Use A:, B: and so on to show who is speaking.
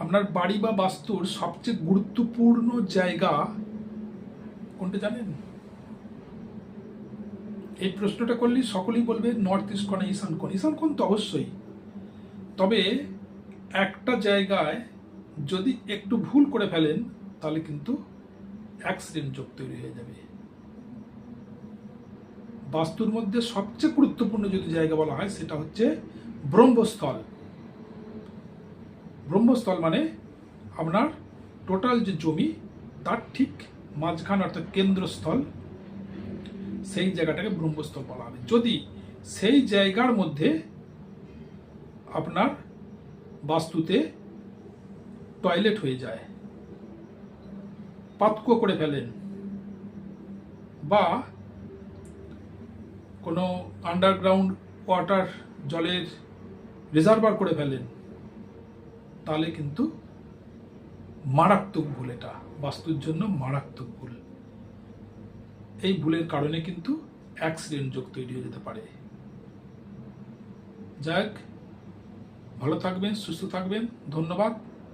A: আপনার বাড়ি বা বাস্তুর সবচেয়ে গুরুত্বপূর্ণ জায়গা কোনটা জানেন? এই প্রশ্নটা করলে সকলেই বলবে নর্থ ইস্ট কোণ, ঈশান কোণ। ঈশান কোণ তো অবশ্যই, তবে একটা জায়গায় যদি একটু ভুল করে ফেলেন তাহলে কিন্তু অ্যাক্সিডেন্ট যোগ তৈরি হয়ে যাবে। বাস্তুর মধ্যে সবচেয়ে গুরুত্বপূর্ণ যদি জায়গা বলা হয় সেটা হচ্ছে ব্রহ্মস্থল। ব্রহ্মস্থল মানে আপনার টোটাল যে জমি তার ঠিক মাঝখান অর্থাৎ কেন্দ্রস্থল, সেই জায়গাটাকে ব্রহ্মস্থল বলা হবে। যদি সেই জায়গার মধ্যে আপনার বাস্তুতে টয়লেট হয়ে যায়, পাতকুয়ো করে ফেলেন, বা কোনো আন্ডারগ্রাউন্ড ওয়াটার জলের রিজার্ভার করে ফেলেন, তাহলে কিন্তু মারাত্মক ভুল। এটা বাস্তুর জন্য মারাত্মক ভুল। এই ভুলের কারণে কিন্তু অ্যাক্সিডেন্ট যোগ তৈরি হয়ে যেতে পারে। যাক, ভালো থাকবেন, সুস্থ থাকবেন, ধন্যবাদ।